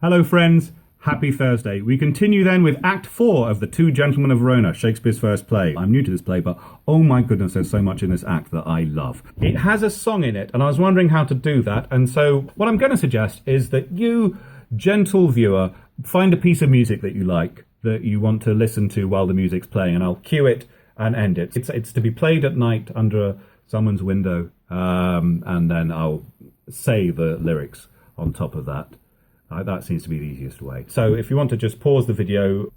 Hello friends, happy Thursday. We continue then with Act 4 of The Two Gentlemen of Verona, Shakespeare's first play. I'm new to this play, but oh my goodness, there's so much in this act that I love. It has a song in it, and I was wondering how to do that, and so what I'm going to suggest is that you, gentle viewer, find a piece of music that you like, that you want to listen to while the music's playing, and I'll cue it and end it. It's to be played at night under someone's window, and then I'll say the lyrics on top of that. That seems to be the easiest way. So if you want to just pause the video.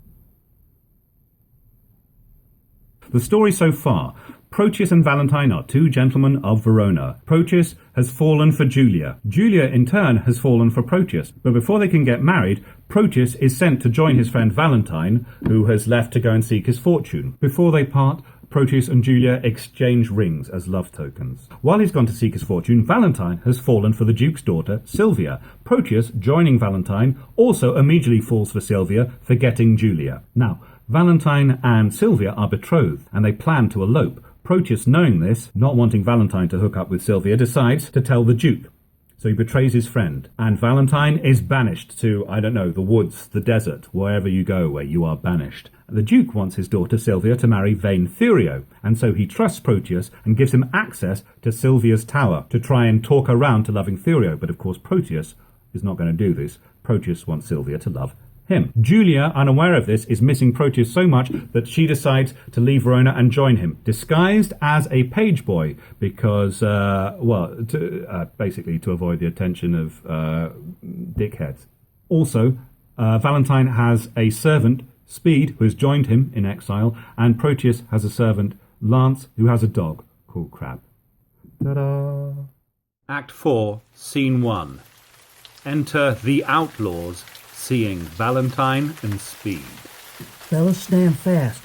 The story so far. Proteus and Valentine are two gentlemen of Verona. Proteus has fallen for Julia. Julia, in turn, has fallen for Proteus. But before they can get married, Proteus is sent to join his friend Valentine, who has left to go and seek his fortune. Before they part, Proteus and Julia exchange rings as love tokens. While he's gone to seek his fortune, Valentine has fallen for the Duke's daughter, Sylvia. Proteus, joining Valentine, also immediately falls for Sylvia, forgetting Julia. Now, Valentine and Sylvia are betrothed, and they plan to elope. Proteus, knowing this, not wanting Valentine to hook up with Sylvia, decides to tell the Duke. So he betrays his friend, and Valentine is banished to, I don't know, the woods, the desert, wherever you go where you are banished. The Duke wants his daughter Sylvia to marry vain Thurio, and so he trusts Proteus and gives him access to Sylvia's tower to try and talk her round to loving Thurio. But of course Proteus is not going to do this. Proteus wants Sylvia to love him. Julia, unaware of this, is missing Proteus so much that she decides to leave Verona and join him, disguised as a page boy, because, basically to avoid the attention of dickheads. Also, Valentine has a servant, Speed, who has joined him in exile, and Proteus has a servant, Lance, who has a dog called Crab. Ta-da! Act 4, Scene 1. Enter the outlaws, seeing Valentine and Speed. Fellas, stand fast.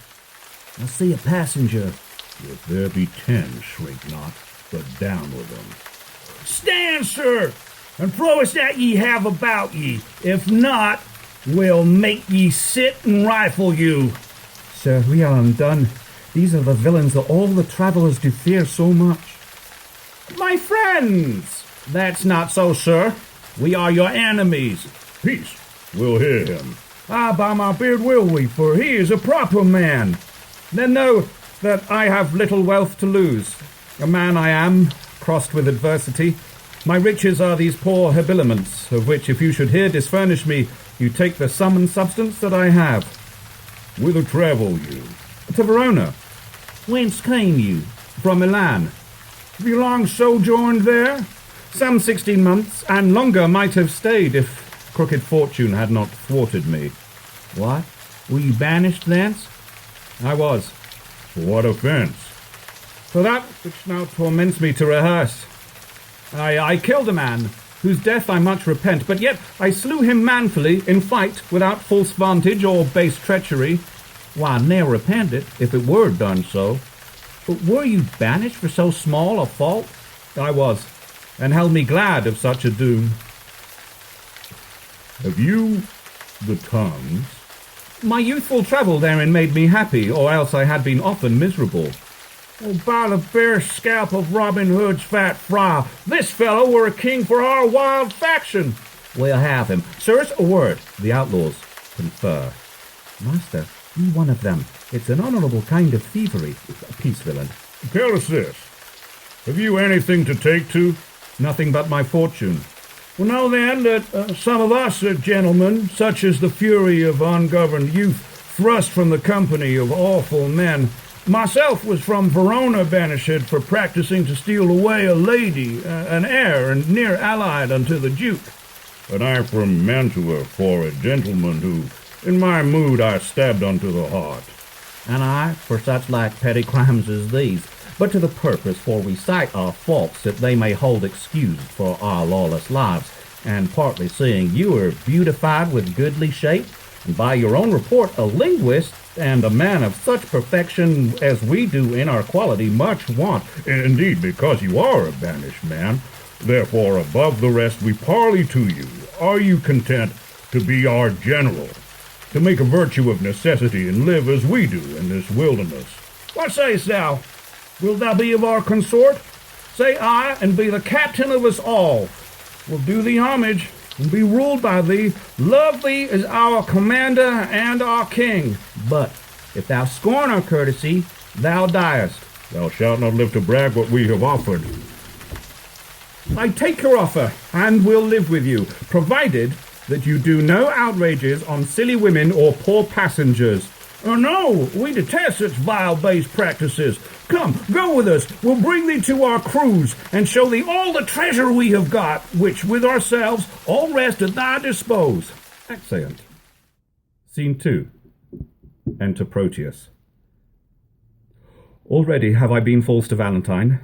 I see a passenger. If there be 10, shrink not, but down with them. Stand, sir, and throw us that ye have about ye. If not, we'll make ye sit and rifle you. Sir, we are undone. These are the villains that all the travellers do fear so much. My friends! That's not so, sir. We are your enemies. Peace. We'll hear him. Ah, by my beard will we, for he is a proper man. Then know that I have little wealth to lose. A man I am, crossed with adversity. My riches are these poor habiliments, of which if you should here disfurnish me, you take the sum and substance that I have. Whither travel you? To Verona. Whence came you? From Milan. Have you long sojourned there? Some 16 months, and longer might have stayed if crooked fortune had not thwarted me. What? Were you banished thence? I was. For what offence? For that which now torments me to rehearse. I killed a man, whose death I much repent, but yet I slew him manfully in fight, without false vantage or base treachery. Why, ne'er repent it, if it were done so. But were you banished for so small a fault? I was, and held me glad of such a doom. Have you the tongues? My youthful travel therein made me happy, or else I had been often miserable. Oh, by the fair scalp of Robin Hood's fat friar, this fellow were a king for our wild faction. We'll have him. Sirs, a word. The outlaws confer. Master, be one of them. It's an honourable kind of thievery. Peace, villain. Tell us this. Have you anything to take to? Nothing but my fortune. Well, know then that some of us are gentlemen, such as the fury of ungoverned youth, thrust from the company of awful men. Myself was from Verona banished for practising to steal away a lady, an heir, and near allied unto the Duke. And I from Mantua for a gentleman who, in my mood, I stabbed unto the heart. And I for such like petty crimes as these. But to the purpose, for we cite our faults, that they may hold excused for our lawless lives, and partly seeing you are beautified with goodly shape, and by your own report a linguist, and a man of such perfection as we do in our quality much want. Indeed, because you are a banished man, therefore above the rest we parley to you. Are you content to be our general, to make a virtue of necessity and live as we do in this wilderness? What sayst thou? Wilt thou be of our consort? Say I, and be the captain of us all. We'll do thee homage, and be ruled by thee. Love thee as our commander and our king. But if thou scorn our courtesy, thou diest. Thou shalt not live to brag what we have offered. I take your offer, and will live with you, provided that you do no outrages on silly women or poor passengers. Oh no, we detest such vile base practices. Come, go with us. We'll bring thee to our cruise, and show thee all the treasure we have got, which with ourselves all rest at thy dispose. Excellent. Scene 2. Enter Proteus. Already have I been false to Valentine,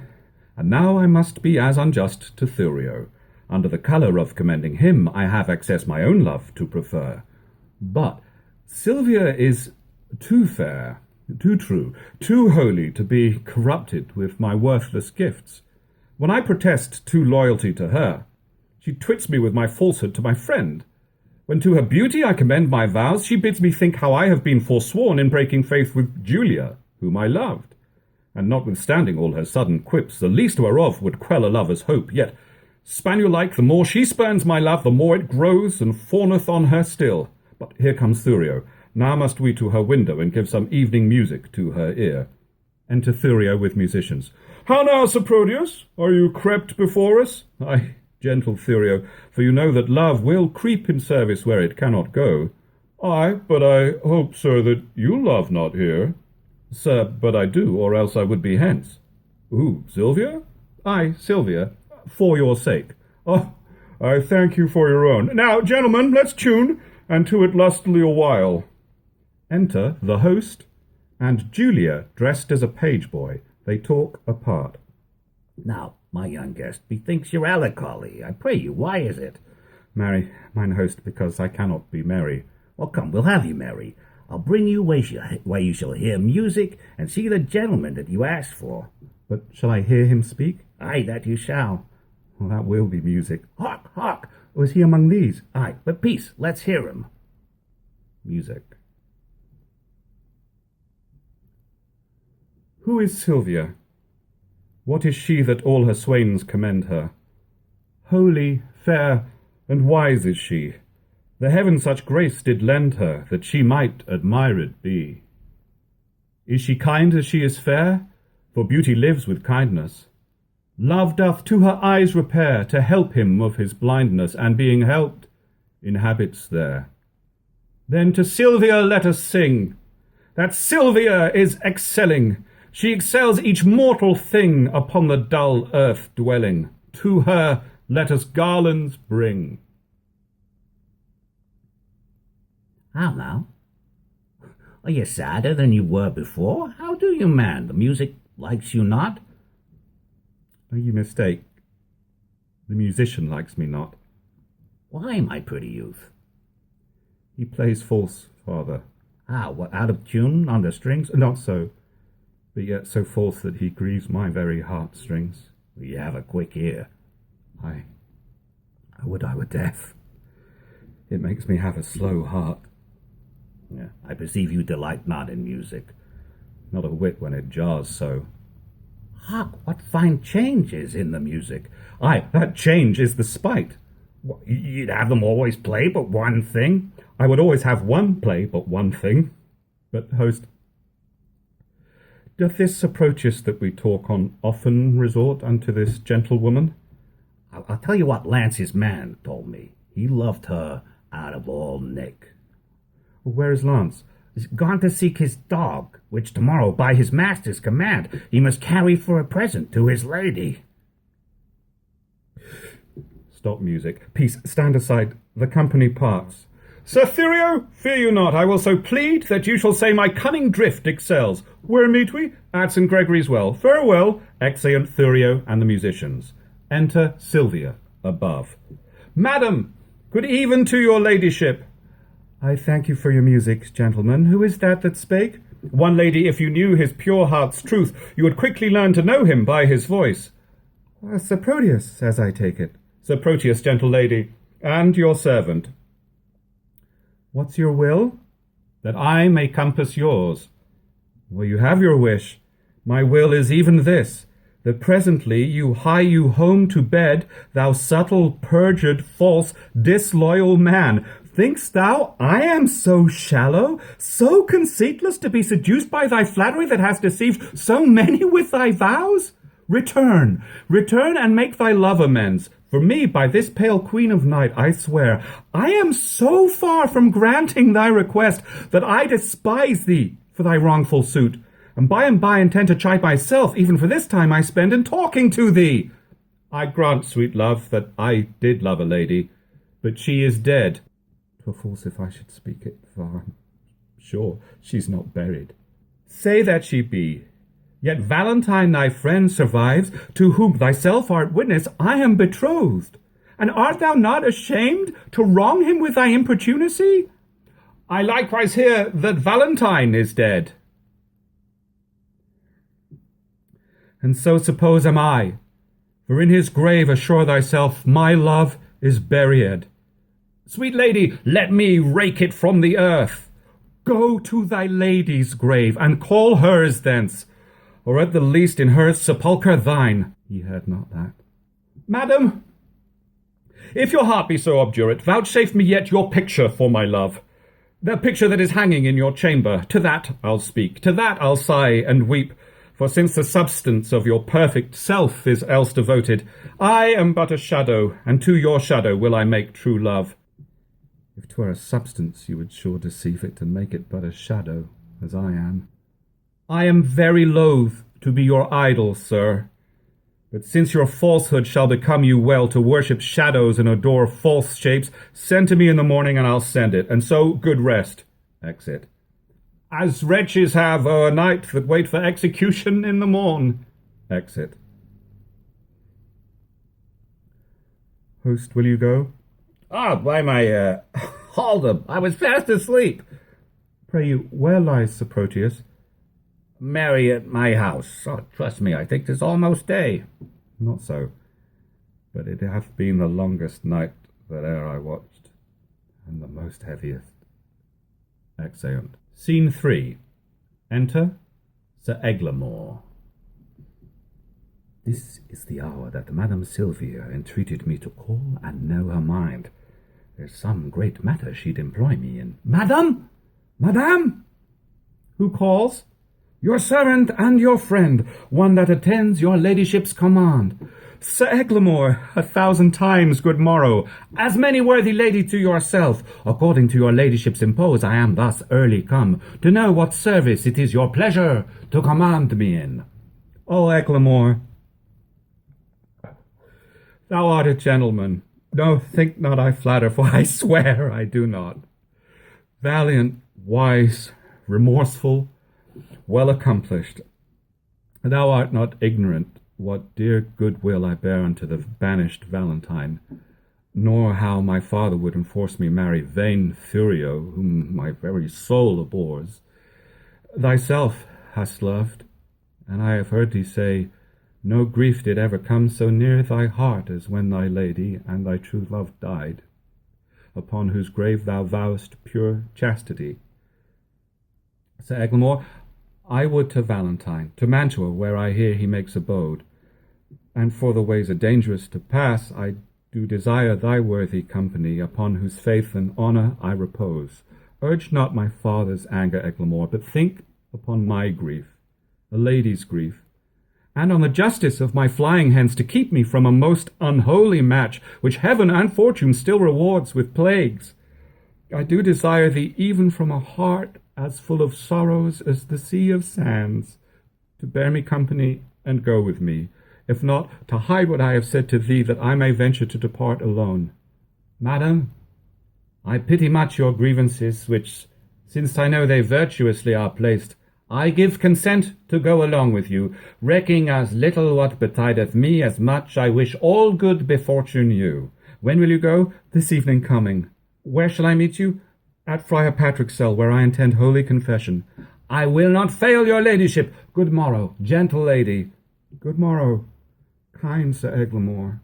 and now I must be as unjust to Thurio. Under the colour of commending him, I have excess my own love to prefer. But Sylvia is too fair, too true, too holy to be corrupted with my worthless gifts. When I protest true loyalty to her, she twits me with my falsehood to my friend. When to her beauty I commend my vows, she bids me think how I have been forsworn in breaking faith with Julia, whom I loved. And notwithstanding all her sudden quips, the least whereof would quell a lover's hope, yet, spaniel-like, the more she spurns my love, the more it grows and fawneth on her still. But here comes Thurio. Now must we to her window, and give some evening music to her ear. Enter Thurio with musicians. How now, Sir Proteus? Are you crept before us? Ay, gentle Thurio, for you know that love will creep in service where it cannot go. Ay, but I hope, sir, that you love not here. Sir, but I do, or else I would be hence. Who, Sylvia? Ay, Sylvia, for your sake. Oh, I thank you for your own. Now, gentlemen, let's tune, and to it lustily a while. Enter the host and Julia, dressed as a page boy. They talk apart. Now, my young guest, methinks you're melancholy. I pray you, why is it? Marry, mine host, because I cannot be merry. Well, come, we'll have you merry. I'll bring you where you shall hear music, and see the gentleman that you asked for. But shall I hear him speak? Aye, that you shall. Well, that will be music. Hark, hark! Was he among these? Aye, but peace, let's hear him. Music. Who is Sylvia? What is she that all her swains commend her? Holy, fair, and wise is she. The heaven such grace did lend her, that she might admired be. Is she kind as she is fair? For beauty lives with kindness. Love doth to her eyes repair, to help him of his blindness, and being helped, inhabits there. Then to Sylvia let us sing, that Sylvia is excelling. She excels each mortal thing upon the dull earth dwelling. To her let us garlands bring. How now? Are you sadder than you were before? How do you, man? The music likes you not? Oh, you mistake. The musician likes me not. Why, my pretty youth? He plays false, father. Ah, what, out of tune on the strings? Not so, but yet so false that he grieves my very heartstrings. You have a quick ear. I would I were deaf. It makes me have a slow heart. Yeah, I perceive you delight not in music. Not a whit when it jars so. Hark, what fine changes in the music. Aye, that change is the spite. What, you'd have them always play but one thing? I would always have one play but one thing. But, host, doth this Proteus that we talk on often resort unto this gentlewoman? I'll tell you what Lance's man told me. He loved her out of all nick. Where is Lance? He's gone to seek his dog, which tomorrow, by his master's command, he must carry for a present to his lady. Stop music. Peace, stand aside. The company parts. Sir Thurio, fear you not. I will so plead that you shall say my cunning drift excels. Where meet we? At St. Gregory's Well. Farewell. Exeunt Thurio and the musicians. Enter Sylvia, above. Madam, good even to your ladyship. I thank you for your music, gentlemen. Who is that spake? One lady, if you knew his pure heart's truth, you would quickly learn to know him by his voice. Sir Proteus, as I take it. Sir Proteus, gentle lady, and your servant. What's your will? That I may compass yours. Well, you have your wish. My will is even this, that presently you hie you home to bed, thou subtle, perjured, false, disloyal man. Think'st thou I am so shallow, so conceitless to be seduced by thy flattery that has deceived so many with thy vows? Return, return, and make thy love amends. For me, by this pale queen of night, I swear, I am so far from granting thy request that I despise thee for thy wrongful suit, and by intend to chide myself even for this time I spend in talking to thee. I grant, sweet love, that I did love a lady, but she is dead. 'Twere false if I should speak it, for I'm sure she's not buried. Say that she be. Yet Valentine thy friend survives, to whom thyself art witness I am betrothed. And art thou not ashamed to wrong him with thy importunacy? I likewise hear that Valentine is dead. And so suppose am I, for in his grave assure thyself my love is buried. Sweet lady, let me rake it from the earth. Go to thy lady's grave, and call hers thence, or at the least in her sepulchre thine. He heard not that. Madam, if your heart be so obdurate, vouchsafe me yet your picture for my love. That picture that is hanging in your chamber, to that I'll speak, to that I'll sigh and weep. For since the substance of your perfect self is else devoted, I am but a shadow, and to your shadow will I make true love. If 'twere a substance, you would sure deceive it, and make it but a shadow, as I am. I am very loath to be your idol, sir. But since your falsehood shall become you well to worship shadows and adore false shapes, send to me in the morning, and I'll send it, and so good rest. Exit. As wretches have o'er night that wait for execution in the morn. Exit. Host, will you go? Ah, by my, hold up, I was fast asleep. Pray you, where lies Sir Proteus? Marry at my house. Oh, trust me, I think 'tis almost day. Not so, but it hath been the longest night that e'er I watched, and the most heaviest. Exeunt. Scene 3. Enter Sir Eglamour. This is the hour that Madam Sylvia entreated me to call and know her mind. There's some great matter she'd employ me in. Madam! Madam! Who calls? Your servant and your friend, one that attends your ladyship's command. Sir Eglamour, 1,000 times good morrow. As many worthy lady to yourself. According to your ladyship's impose, I am thus early come, to know what service it is your pleasure to command me in. O Eglamour, thou art a gentleman. No, think not I flatter, for I swear I do not. Valiant, wise, remorseful, well accomplished. Thou art not ignorant what dear goodwill I bear unto the banished Valentine, nor how my father would enforce me marry vain Thurio, whom my very soul abhors. Thyself hast loved, and I have heard thee say, no grief did ever come so near thy heart as when thy lady and thy true love died, upon whose grave thou vowest pure chastity. Sir Eglamour, I would to Valentine, to Mantua, where I hear he makes abode, and for the ways are dangerous to pass, I do desire thy worthy company, upon whose faith and honour I repose. Urge not my father's anger, Eglamour, but think upon my grief, a lady's grief, and on the justice of my flying hence to keep me from a most unholy match, which heaven and fortune still rewards with plagues. I do desire thee, even from a heart as full of sorrows as the sea of sands, to bear me company and go with me, if not, to hide what I have said to thee, that I may venture to depart alone. Madam, I pity much your grievances, which, since I know they virtuously are placed, I give consent to go along with you, recking as little what betideth me, as much I wish all good befortune you. When will you go? This evening coming. Where shall I meet you? At Friar Patrick's cell, where I intend holy confession. I will not fail your ladyship. Good morrow, gentle lady. Good morrow, kind Sir Eglamour.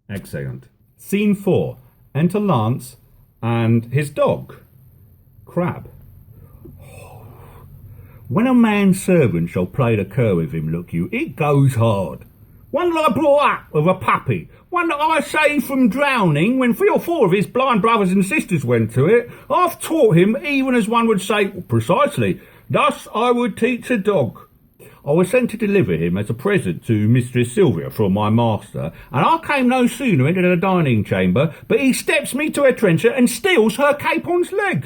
Exeunt. Scene 4. Enter Lance and his dog, Crab. When a man's servant shall play the cur with him, look you, it goes hard. One that I brought up with a puppy, one that I saved from drowning when 3 or 4 of his blind brothers and sisters went to it. I've taught him even as one would say, precisely, thus I would teach a dog. I was sent to deliver him as a present to Mistress Sylvia from my master, and I came no sooner into the dining chamber, but he steps me to her trencher and steals her capon's leg.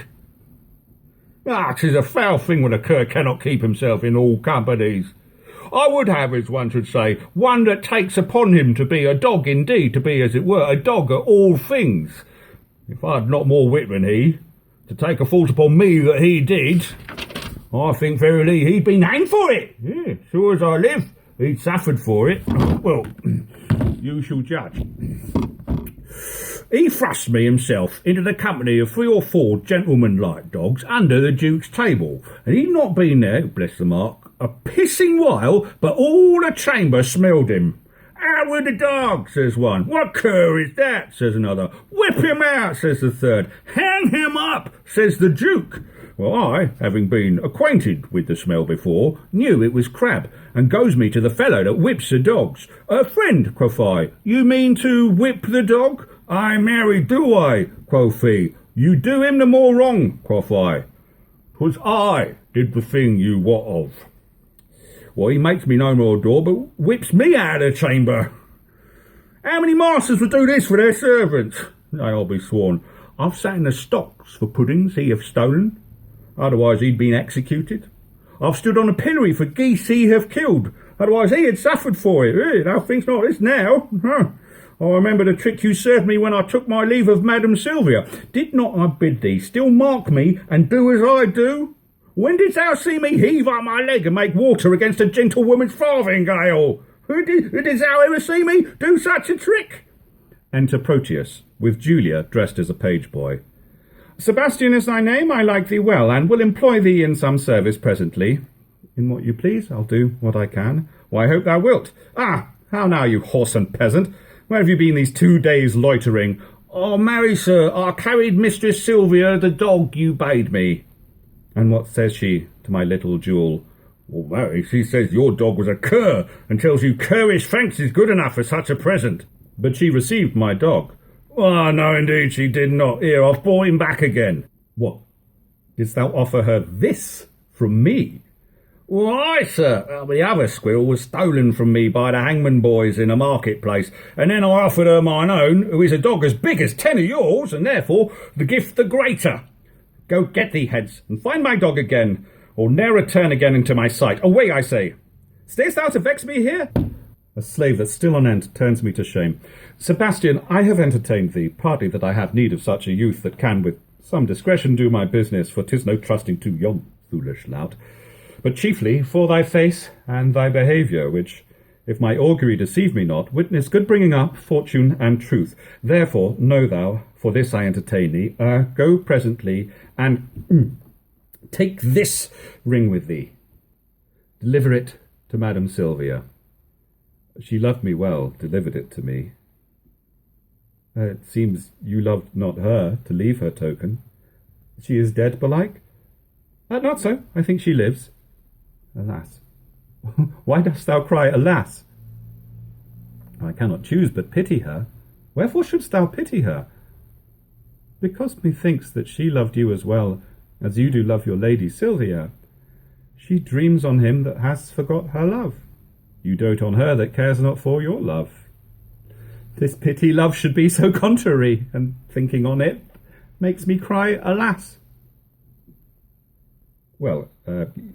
'Tis a foul thing when a cur cannot keep himself in all companies. I would have, as one should say, one that takes upon him to be a dog indeed, to be, as it were, a dog at all things. If I had not more wit than he, to take a fault upon me that he did, I think verily he'd been hanged for it. Sure as I live, he'd suffered for it. Well, you shall judge. He thrust me himself into the company of 3 or 4 gentleman-like dogs under the Duke's table, and he'd not been there, bless the mark, a pissing while, but all the chamber smelled him. Out with the dog, says one. What cur is that, says another. Whip him out, says the third. Hang him up, says the Duke. Well, I, having been acquainted with the smell before, knew it was Crab, and goes me to the fellow that whips the dogs. Friend, quoth I, you mean to whip the dog? Ay, marry, do I, quoth he. You do him the more wrong, quoth I. 'Twas I did the thing you wot of. Well, he makes me no more door, but whips me out of the chamber. How many masters would do this for their servants? Nay, I'll be sworn. I've sat in the stocks for puddings he have stolen. Otherwise he'd been executed. I've stood on a pillory for geese he have killed. Otherwise he had suffered for it. Thou thinkst not this now. I remember the trick you served me when I took my leave of Madam Sylvia. Did not I bid thee still mark me and do as I do? When didst thou see me heave up my leg and make water against a gentlewoman's farthingale? Didst thou ever see me do such a trick? Enter Proteus, with Julia dressed as a page boy. Sebastian is thy name, I like thee well, and will employ thee in some service presently. In what you please, I'll do what I can. Why, I hope thou wilt. Ah, how now, you whoreson peasant? Where have you been these 2 days loitering? Oh, marry, sir, I carried Mistress Sylvia the dog you bade me. And what says she to my little jewel? Well, marry, she says your dog was a cur, and tells you currish thanks is good enough for such a present. But she received my dog. Oh, no, indeed she did not. Here, I've brought him back again. What? Didst thou offer her this from me? Why, sir, the other squirrel was stolen from me by the hangman boys in a marketplace, and then I offered her mine own, who is a dog as big as 10 of yours, and therefore the gift the greater. Go get thee hence, and find my dog again, or ne'er return again into my sight. Away, I say! Stayst thou to vex me here? A slave that's still on end turns me to shame. Sebastian, I have entertained thee, partly that I have need of such a youth that can with some discretion do my business, for 'tis no trusting to yon foolish lout, but chiefly for thy face and thy behaviour, which, if my augury deceive me not, witness good bringing up, fortune, and truth. Therefore, know thou, for this I entertain thee, go presently, and take this ring with thee. Deliver it to Madam Sylvia. She loved me well, delivered it to me. It seems you loved not her, to leave her token. She is dead, belike? Not so, I think she lives. Alas, why dost thou cry, alas? I cannot choose but pity her. Wherefore shouldst thou pity her? Because methinks that she loved you as well as you do love your lady Sylvia. She dreams on him that has forgot her love. You dote on her that cares not for your love. This pity love should be so contrary, and thinking on it makes me cry, alas. Well,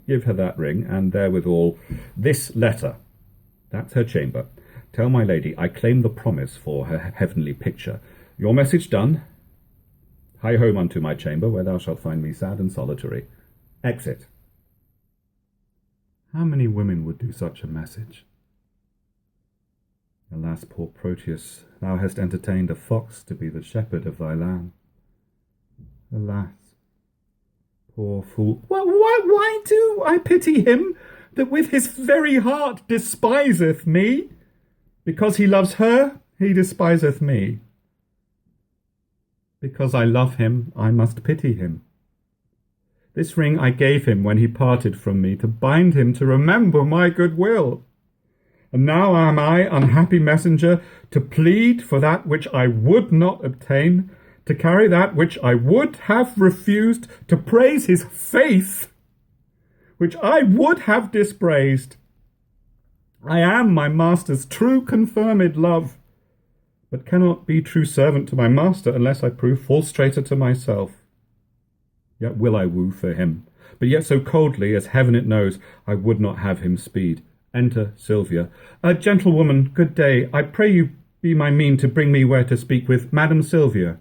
give her that ring, and therewithal this letter. That's her chamber. Tell my lady I claim the promise for her heavenly picture. Your message done. Hie home unto my chamber, where thou shalt find me sad and solitary. Exit. How many women would do such a message? Alas, poor Proteus, thou hast entertained a fox to be the shepherd of thy lamb. Alas, poor fool. Why do I pity him that with his very heart despiseth me? Because he loves her, he despiseth me. Because I love him, I must pity him. This ring I gave him when he parted from me, to bind him to remember my goodwill. And now am I, unhappy messenger, to plead for that which I would not obtain, to carry that which I would have refused, to praise his faith, which I would have dispraised. I am my master's true confirmed love, but cannot be true servant to my master unless I prove false traitor to myself. Yet will I woo for him, but yet so coldly as heaven it knows, I would not have him speed. Enter Sylvia. Gentlewoman, good day. I pray you be my mean to bring me where to speak with Madam Sylvia.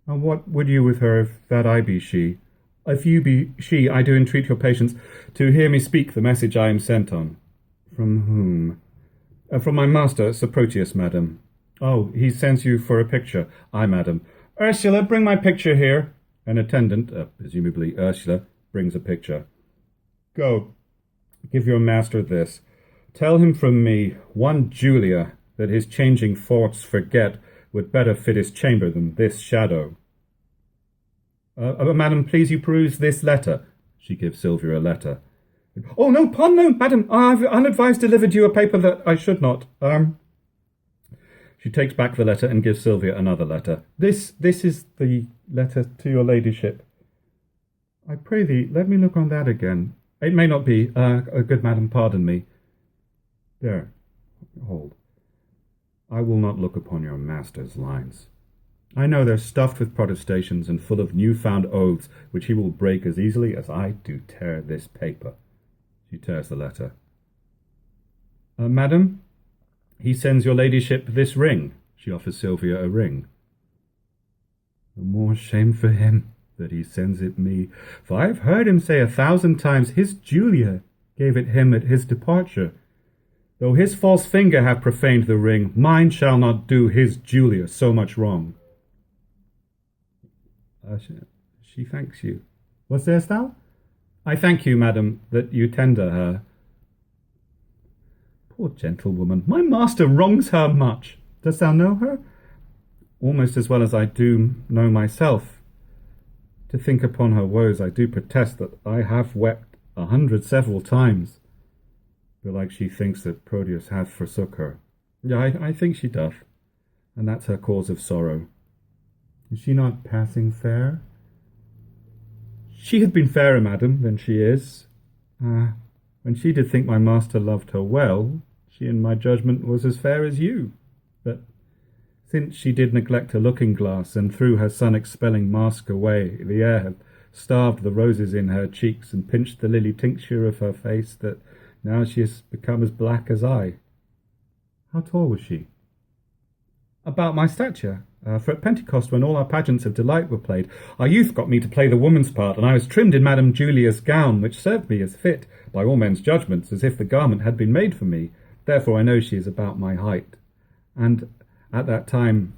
And what would you with her, if that I be she? If you be she, I do entreat your patience to hear me speak the message I am sent on. From whom? From my master, Sir Proteus, madam. Oh, he sends you for a picture. Aye, madam. Ursula, bring my picture here. An attendant, presumably Ursula, brings a picture. Go, give your master this. Tell him from me, one Julia, that his changing thoughts forget would better fit his chamber than this shadow. Madam, please you peruse this letter. She gives Sylvia a letter. Oh, no, pardon, no, madam, I've unadvised delivered you a paper that I should not. She takes back the letter and gives Sylvia another letter. This is the letter to your ladyship. I pray thee, let me look on that again. It may not be. Good madam, pardon me. There, hold. I will not look upon your master's lines. I know they're stuffed with protestations and full of new-found oaths, which he will break as easily as I do tear this paper. She tears the letter. Madam, he sends your ladyship this ring. She offers Sylvia a ring. The more shame for him that he sends it me, for I have heard him say 1,000 times his Julia gave it him at his departure. Though his false finger have profaned the ring, mine shall not do his Julia so much wrong. She thanks you. What sayest thou? I thank you, madam, that you tender her. Poor gentlewoman, my master wrongs her much. Dost thou know her? Almost as well as I do know myself. To think upon her woes, I do protest that I have wept 100 several times. Belike she thinks that Proteus hath forsook her. Yeah, I think she doth, and that's her cause of sorrow. Is she not passing fair? She hath been fairer, madam, than she is. When she did think my master loved her well, she in my judgment was as fair as you. But since she did neglect her looking-glass, and threw her sun-expelling mask away, the air hath starved the roses in her cheeks, and pinched the lily tincture of her face, that now she has become as black as I. How tall was she? About my stature. For at Pentecost, when all our pageants of delight were played, our youth got me to play the woman's part, and I was trimmed in Madam Julia's gown, which served me as fit, by all men's judgments, as if the garment had been made for me. Therefore I know she is about my height. And at that time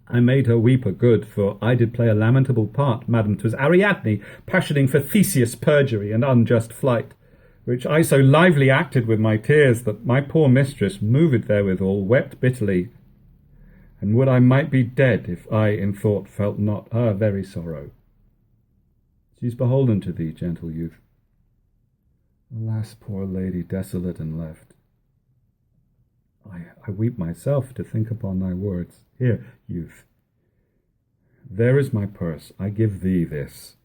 I made her weep a good, for I did play a lamentable part, madam. 'Twas Ariadne passioning for Theseus' perjury and unjust flight, which I so lively acted with my tears, that my poor mistress, moved therewithal, wept bitterly. And would I might be dead, if I in thought felt not her very sorrow. She's beholden to thee, gentle youth. Alas, poor lady, desolate and left. I weep myself to think upon thy words. Here, youth, there is my purse. I give thee this,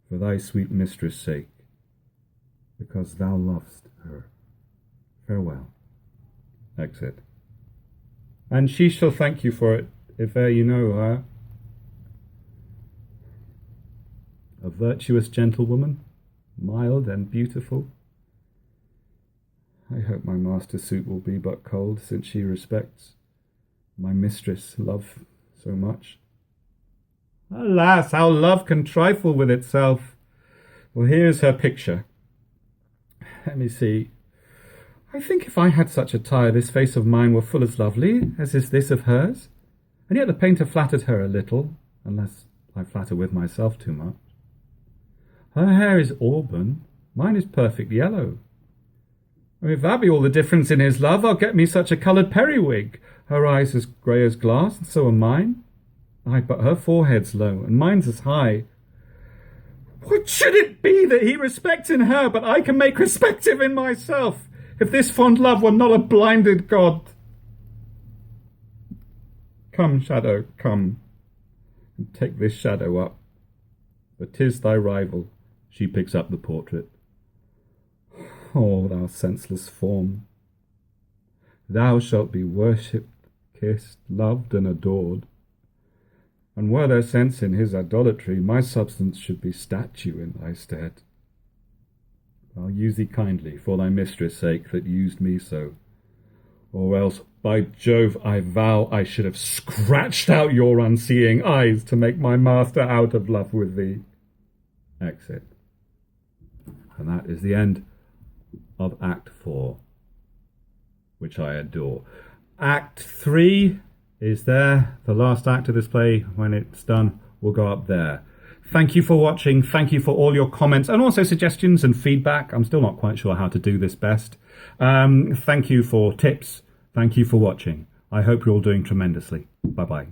for thy sweet mistress' sake, because thou lovest her. Farewell. Exit. And she shall thank you for it, if e'er you know her. A virtuous gentlewoman, mild and beautiful. I hope my master's suit will be but cold, since she respects my mistress' love so much. Alas, how love can trifle with itself! Well, here's her picture. Let me see. I think if I had such attire, this face of mine were full as lovely as is this of hers. And yet the painter flattered her a little, unless I flatter with myself too much. Her hair is auburn, mine is perfect yellow. If that be all the difference in his love, I'll get me such a coloured periwig. Her eyes as grey as glass, and so are mine. Ay, but her forehead's low, and mine's as high. What should it be that he respects in her, but I can make respective in myself, if this fond love were not a blinded god? Come, shadow, come, and take this shadow up, for 'tis thy rival. She picks up the portrait. Oh, thou senseless form, thou shalt be worshipped, kissed, loved, and adored. And were there sense in his idolatry, my substance should be statue in thy stead. I'll use thee kindly for thy mistress' sake that used me so. Or else, by Jove, I vow I should have scratched out your unseeing eyes to make my master out of love with thee. Exit. And that is the end of Act 4, which I adore. Act 3 is there. The last act of this play, when it's done, will go up there. Thank you for watching. Thank you for all your comments and also suggestions and feedback. I'm still not quite sure how to do this best. Thank you for tips. Thank you for watching. I hope you're all doing tremendously. Bye-bye.